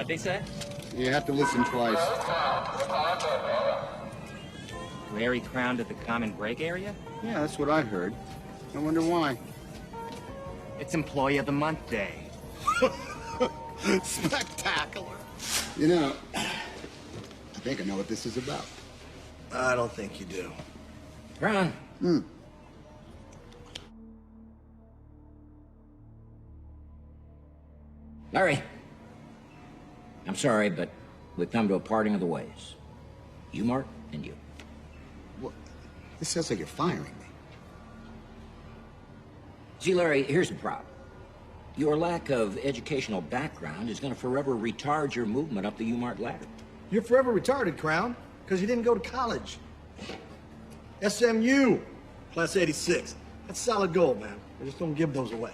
What'd they say? You have to listen twice. Larry Crowne to the Common Break area? Yeah, that's what I heard. I wonder why. It's Employee of the Month Day. Spectacular. You know, I think I know what this is about. I don't think you do. Crowne. Larry, I'm sorry, but we've come to a parting of the ways. You, Mark, and you. Well, this sounds like you're firing me. See, Larry, here's the problem. Your lack of educational background is going to forever retard your movement up the U-Mart ladder. You're forever retarded, Crowne, because you didn't go to college. SMU, class 86. That's solid gold, man. I just don't give those away.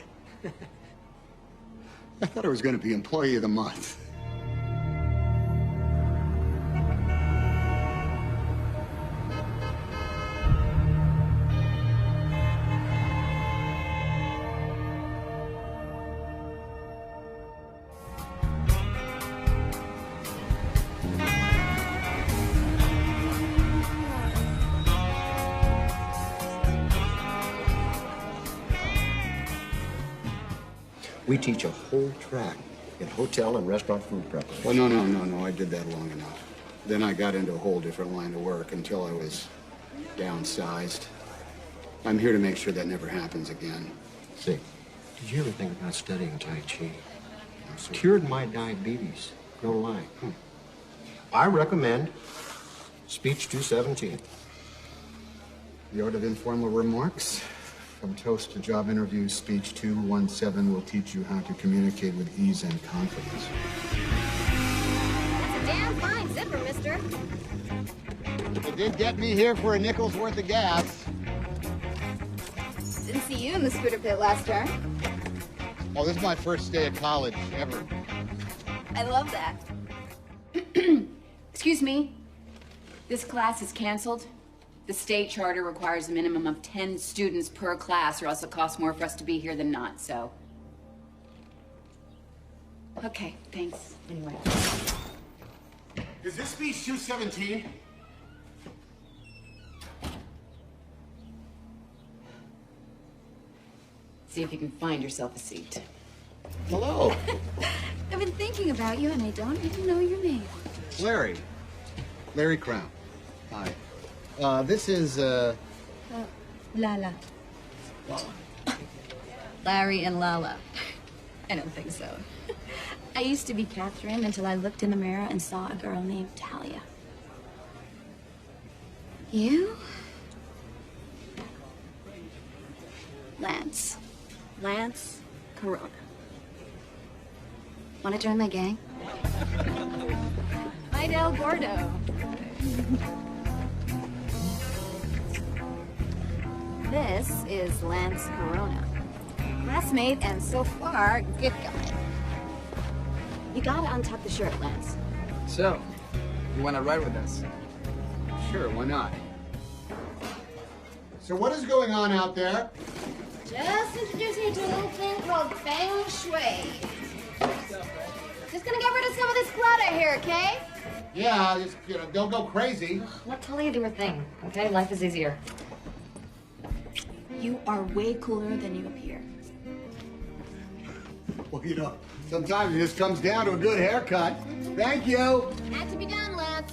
I thought I was going to be Employee of the Month. We teach a whole track in hotel and restaurant food prep. Well, no. I did that long enough. Then I got into a whole different line of work until I was downsized. I'm here to make sure that never happens again. See, did you ever think about studying Tai Chi? It's cured my diabetes. No lie. I recommend Speech 217. The art of informal remarks. From toast to job interview, speech 217 will teach you how to communicate with ease and confidence. That's a damn fine zipper, mister. It did get me here for a nickel's worth of gas. Didn't see you in the scooter pit last term. Oh, this is my first day at college ever. I love that. Excuse me. This class is canceled. The state charter requires a minimum of 10 students per class, or else it costs more for us to be here than not, so. Okay, thanks. Anyway. Is this speech 217? See if you can find yourself a seat. Hello. I've been thinking about you, and I don't even know your name. Larry. Larry Crowne. Hi. This is, Lala. Larry and Lala. I don't think so. I used to be Catherine until I looked in the mirror and saw a girl named Talia. You? Lance. Lance Corona. Want to join my gang? Hi, Del Gordo. This is Lance Corona. Classmate and so far, good guy. You gotta untuck the shirt, Lance. So, you want to ride with us? Sure, why not? So what is going on out there? Just introducing you to a little thing called Feng Shui. Just gonna get rid of some of this clutter here, okay? Yeah, just, don't go crazy. Let Talia do her thing, okay? Life is easier. You are way cooler than you appear. Well, sometimes it just comes down to a good haircut. Thank you. Had to be done, Lance.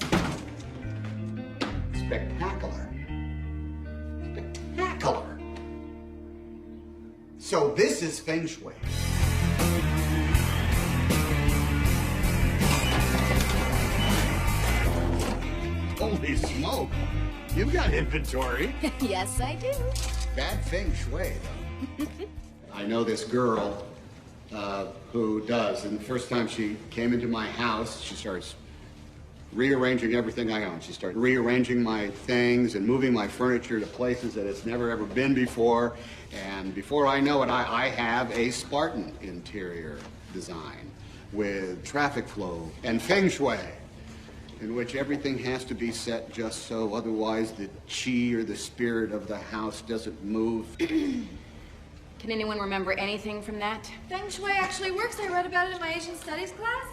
Spectacular. Spectacular. So this is Feng Shui. Holy smoke. You've got inventory. Yes, I do. Bad Feng Shui, though. I know this girl who does, and the first time she came into my house, she starts rearranging everything I own. She started rearranging my things and moving my furniture to places that it's never ever been before. And before I know it, I have a Spartan interior design with traffic flow and Feng Shui, in which everything has to be set just so, otherwise the chi or the spirit of the house doesn't move. Can anyone remember anything from that? Feng Shui actually works. I read about it in my Asian studies class.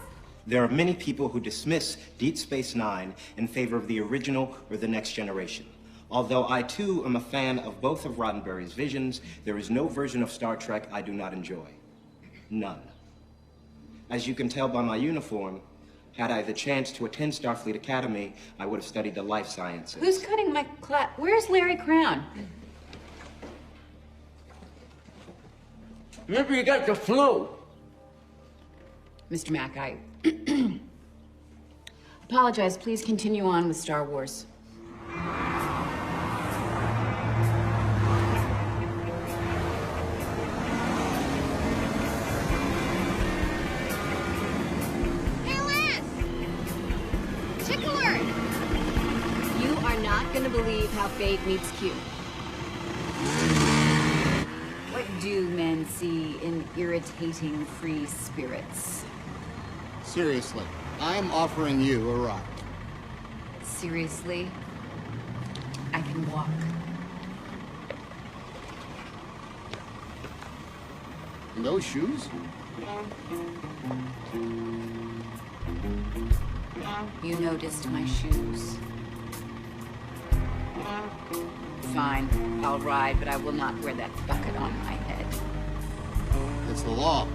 There are many people who dismiss Deep Space Nine in favor of the original or the next generation. Although I, too, am a fan of both of Roddenberry's visions, there is no version of Star Trek I do not enjoy. None. As you can tell by my uniform, had I the chance to attend Starfleet Academy, I would have studied the life sciences. Who's cutting my class? Where's Larry Crowne? Maybe you got the flu. Mr. Mack, I apologize. Please continue on with Star Wars. Gonna believe how fate meets Q. What do men see in irritating free spirits? Seriously, I'm offering you a ride. Seriously? I can walk. And those shoes? You noticed my shoes. Fine, I'll ride, but I will not wear that bucket on my head. It's the law.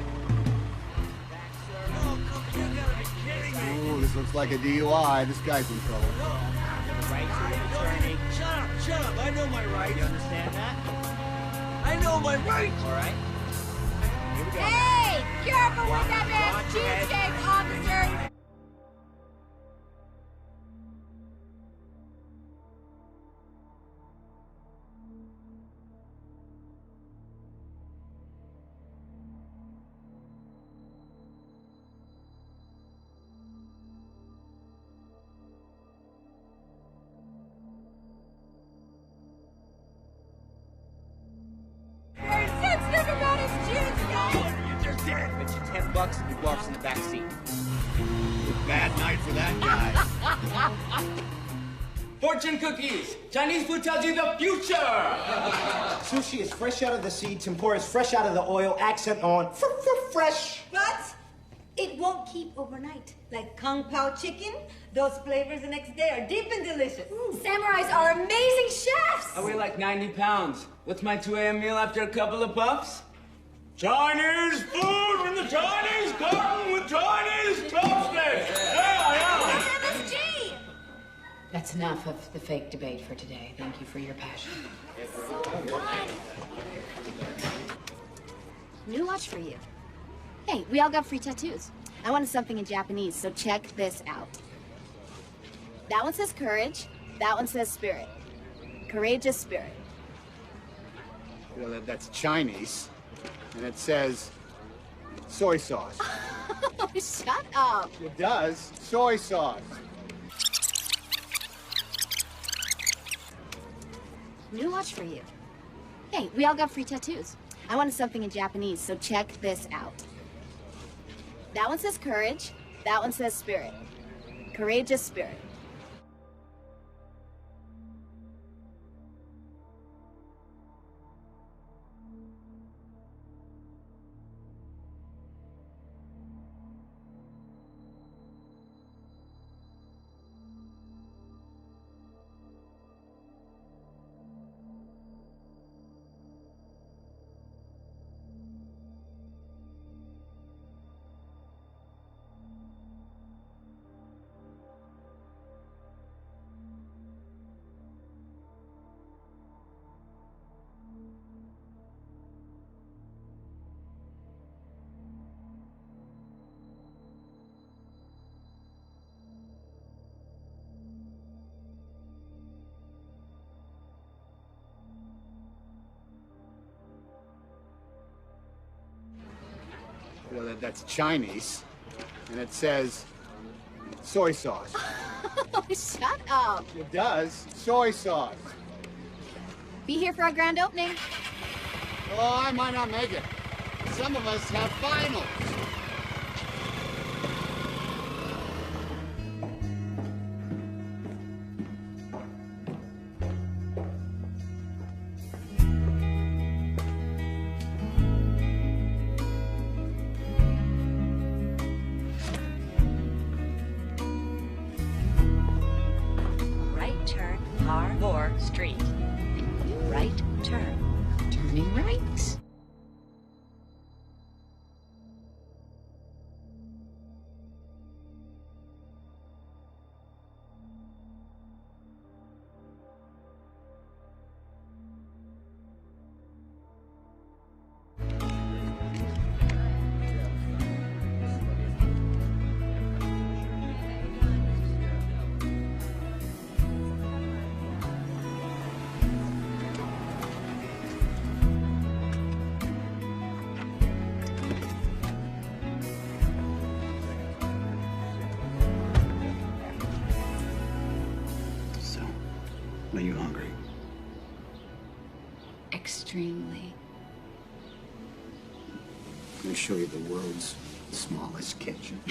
Oh, this looks like a DUI. This guy's in trouble. Right to an attorney. Shut up. I know my rights. You understand that? I know my rights. All right. Here we go. Hey! Careful with that man's cheesecake, officer! $10 and he walks in the back seat. Bad night for that guy. Fortune cookies. Chinese food tells you the future. Sushi is fresh out of the sea, tempura is fresh out of the oil, accent on fresh. But it won't keep overnight. Like Kung Pao chicken, those flavors the next day are deep and delicious. Samurais are amazing chefs! I weigh like 90 pounds. What's my 2 a.m. meal after a couple of puffs? Chinese food from the Chinese garden with Chinese chopsticks! Yeah! MSG! That's enough of the fake debate for today. Thank you for your passion. New watch for you. Hey, we all got free tattoos. I wanted something in Japanese, so check this out. That one says courage, that one says spirit. Courageous spirit. You know, that's Chinese. And it says soy sauce. Shut up. It does. Soy sauce. New watch for you. Hey, we all got free tattoos. I wanted something in Japanese, so check this out. That one says courage, that one says spirit. Courageous spirit. You know, that's Chinese. And it says soy sauce. Shut up. It does. Soy sauce. Be here for our grand opening. Oh, I might not make it. Some of us have finals. you hungry? Extremely. Let me show you the world's smallest kitchen.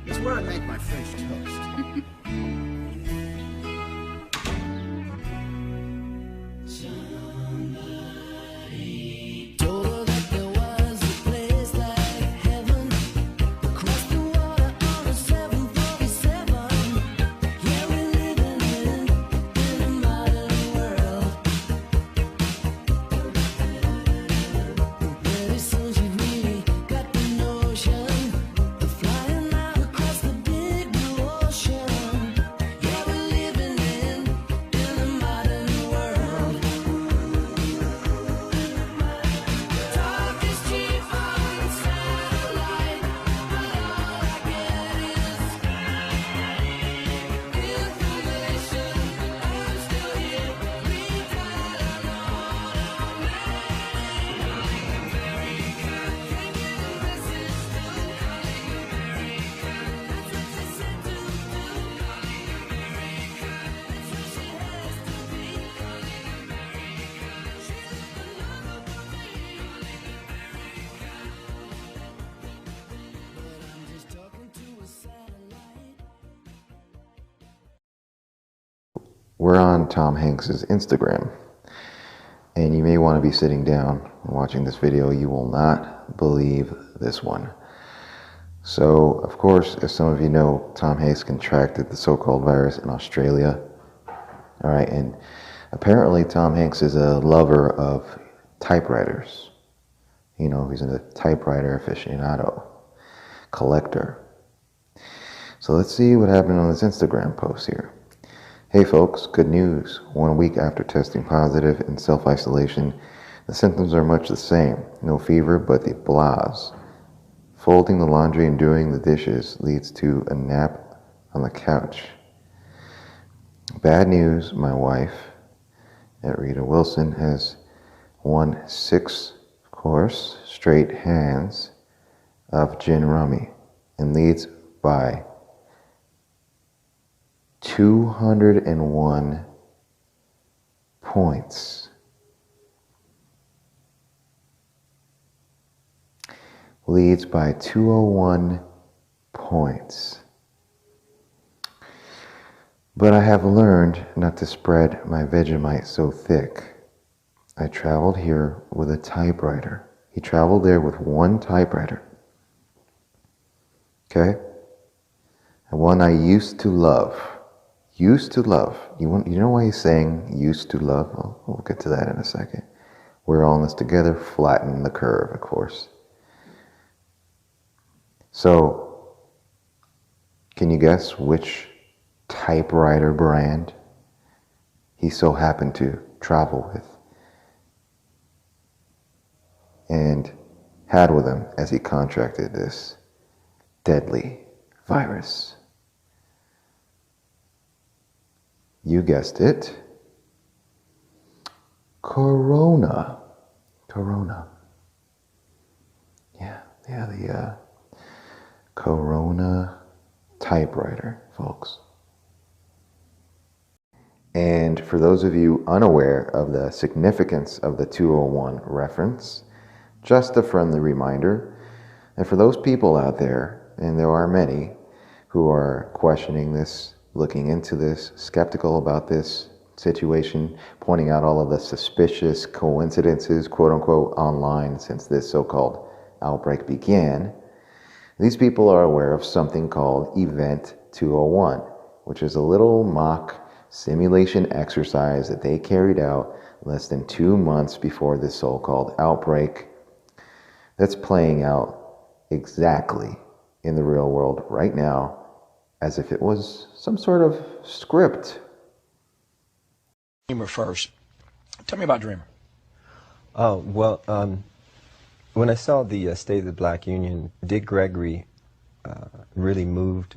It's where I make my French toast. We're on Tom Hanks's Instagram, and you may want to be sitting down and watching this video. You will not believe this one. So, of course, as some of you know, Tom Hanks contracted the so-called virus in Australia. All right, and apparently Tom Hanks is a lover of typewriters. You know, he's a typewriter aficionado, collector. So let's see what happened on this Instagram post here. Hey folks, good news. 1 week after testing positive in self-isolation, the symptoms are much the same. No fever, but the blahs. Folding the laundry and doing the dishes leads to a nap on the couch. Bad news, my wife, Rita Wilson, has won 6 course straight hands of gin rummy and leads by 201 points. Leads by 201 points. But I have learned not to spread my Vegemite so thick. I traveled here with a typewriter. He traveled there with one typewriter. Okay? And one I used to love. Used to love. You know why he's saying used to love? Well, we'll get to that in a second. We're all in this together. Flatten the curve, of course. So, can you guess which typewriter brand he so happened to travel with and had with him as he contracted this deadly virus? You guessed it. Corona. Yeah, the Corona typewriter, folks. And for those of you unaware of the significance of the 201 reference, just a friendly reminder, and for those people out there, and there are many, who are questioning this, looking into this, skeptical about this situation, pointing out all of the suspicious coincidences, quote unquote, online since this so-called outbreak began, these people are aware of something called Event 201, which is a little mock simulation exercise that they carried out less than 2 months before this so-called outbreak that's playing out exactly in the real world right now, as if it was some sort of script. Dreamer first. Tell me about Dreamer. Oh, well, when I saw the State of the Black Union, Dick Gregory really moved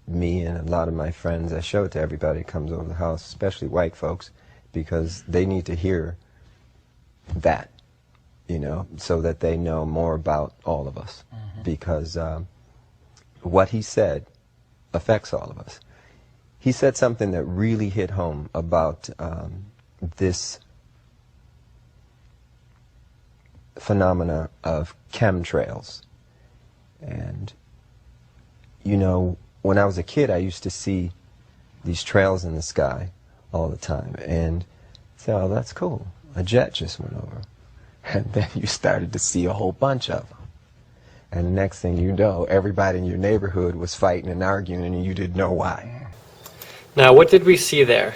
me and a lot of my friends. I show it to everybody who comes over the house, especially white folks, because they need to hear that, you know, so that they know more about all of us. Because what he said affects all of us. he said something that really hit home about this phenomena of chemtrails. And, you know, when I was a kid, I used to see these trails in the sky all the time and say, oh, that's cool. A jet just went over. And then you started to see a whole bunch of them. And the next thing you know, everybody in your neighborhood was fighting and arguing and you didn't know why. Now, what did we see there?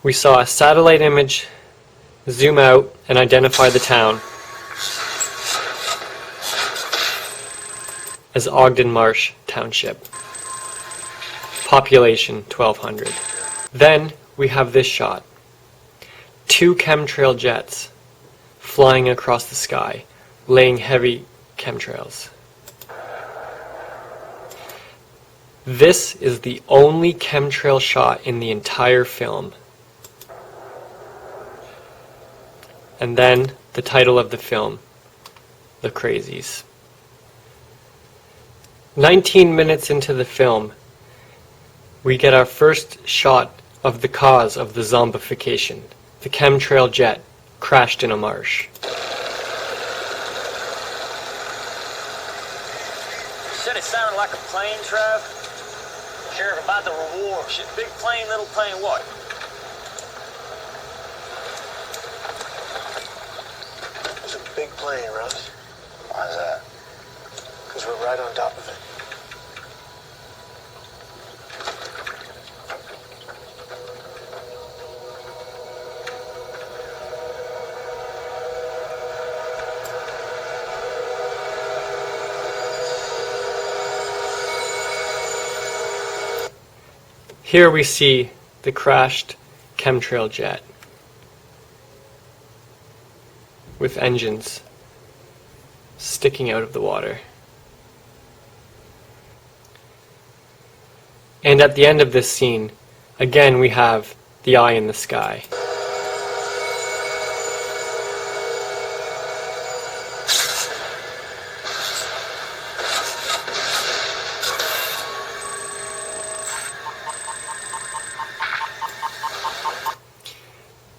We saw a satellite image zoom out and identify the town as Ogden Marsh Township. Population 1,200. Then we have this shot. 2 chemtrail jets flying across the sky, laying heavy chemtrails. This is the only chemtrail shot in the entire film. And then the title of the film, The Crazies. 19 minutes into the film, we get our first shot of the cause of the zombification. The chemtrail jet crashed in a marsh. Said it sounded like a plane, Trev. Sheriff, about the reward. Shit, big plane, little plane, what? It's a big plane, Russ. Why's that? Because we're right on top of it. Here we see the crashed chemtrail jet with engines sticking out of the water. And at the end of this scene, again we have the eye in the sky.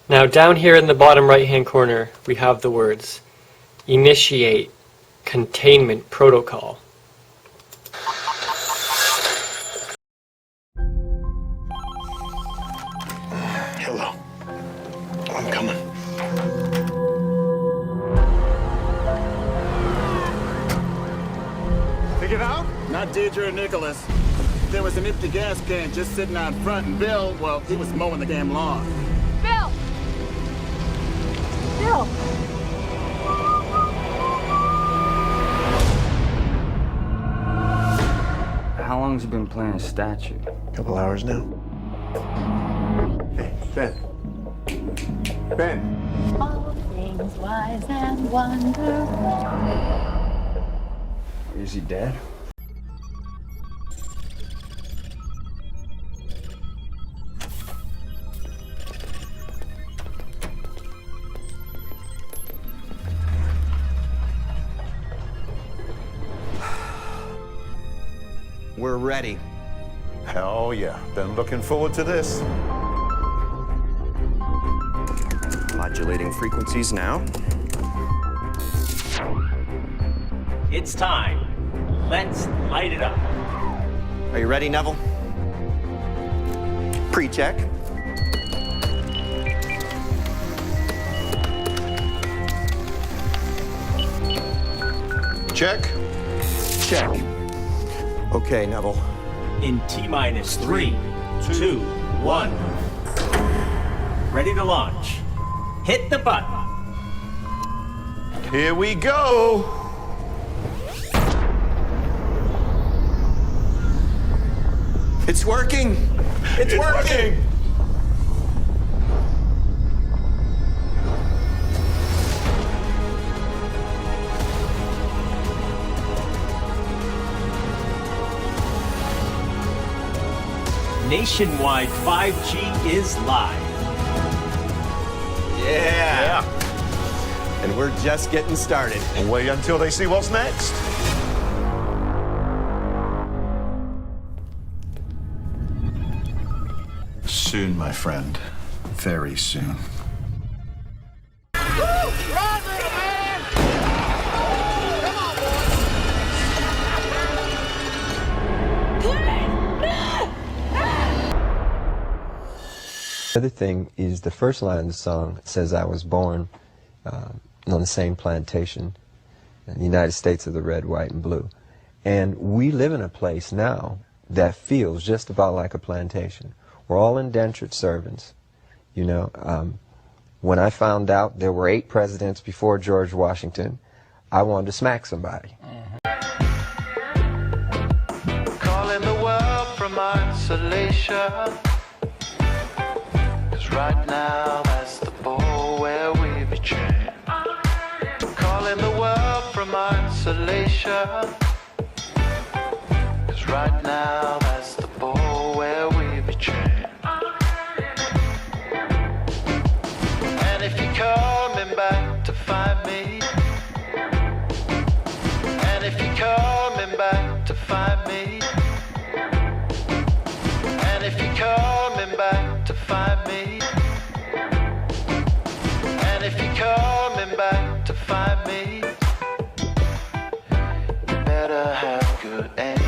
Now down here in the bottom right hand corner we have the words Initiate Containment Protocol. Hello. I'm coming. Figured out? Not Deirdre or Nicholas. There was an empty gas can just sitting out front, and Bill, well, he was mowing the damn lawn. Bill! Bill! How long has he been playing statue? Couple hours now. Hey, Ben. Ben. All things wise and wonderful. Is he dead? We're ready. Hell yeah. Been looking forward to this. Modulating frequencies now. It's time. Let's light it up. Are you ready, Neville? Pre-check. Check. Check. Okay, Neville. In T-minus 3, 2, 1. Ready to launch. Hit the button. Here we go. It's working. It's working. Nationwide 5G is live. Yeah. And we're just getting started. Wait until they see what's next. soon, my friend. Very soon. The other thing is the first line of the song says, I was born on the same plantation in the United States of the red, white, and blue. And we live in a place now that feels just about like a plantation. We're all indentured servants. You know, when I found out there were 8 presidents before George Washington, I wanted to smack somebody. Calling the world from isolation. Right now, that's the ball where we be trained. Calling the world from isolation. 'Cause right now, that's the ball where we be trained. And if you're coming back to find me, and if you're coming back to find me, and if you're coming back to find me, and if you're coming back to find me, you better have good aim.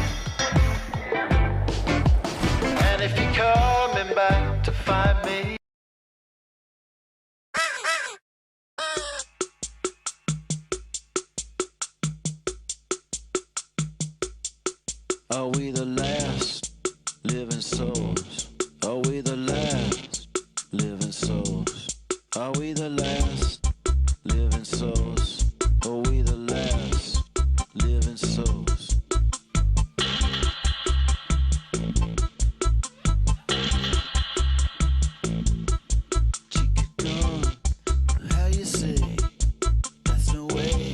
And if you're coming back to find me, are we the last living souls? Are we the last living souls? Are we the last living souls? Are we the last living souls? Chicadon, how you say? That's no way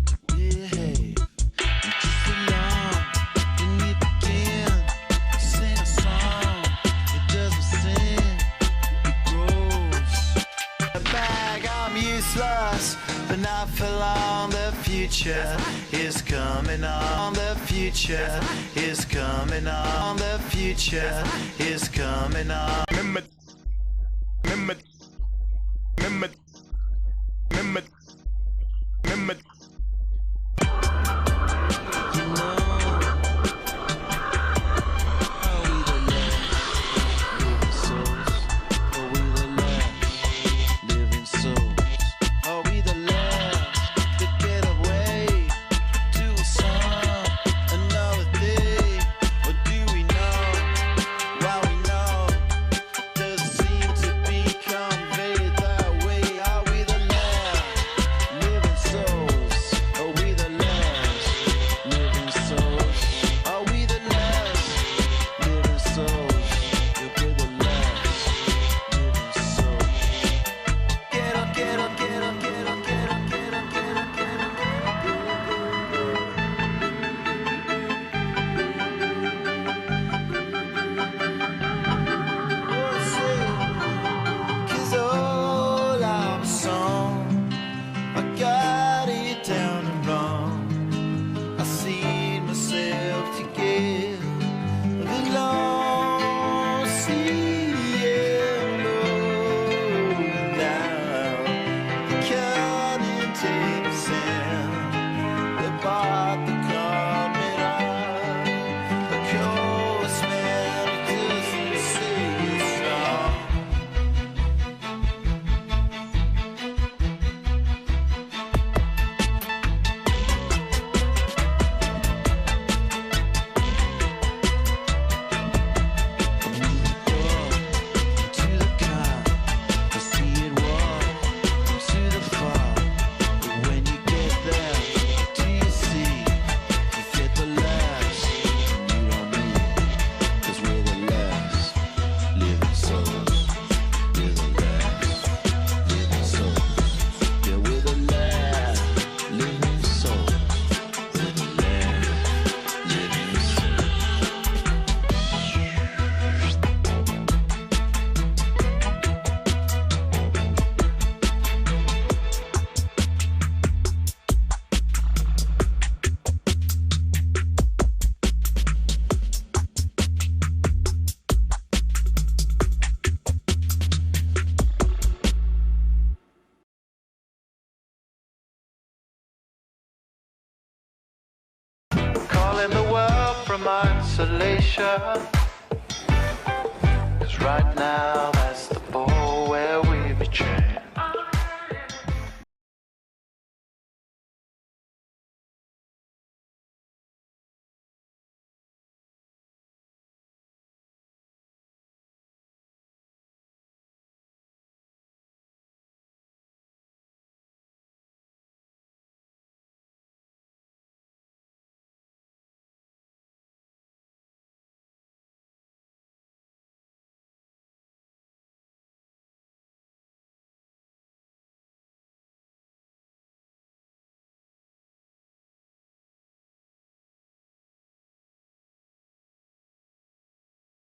to behave. And just along, when we begin, sing a song. It doesn't sing, it grows. A bag, I'm useless, but not for long. The future is coming on. The future is coming on. The future is coming on. Souls. from isolation. 'Cause right now,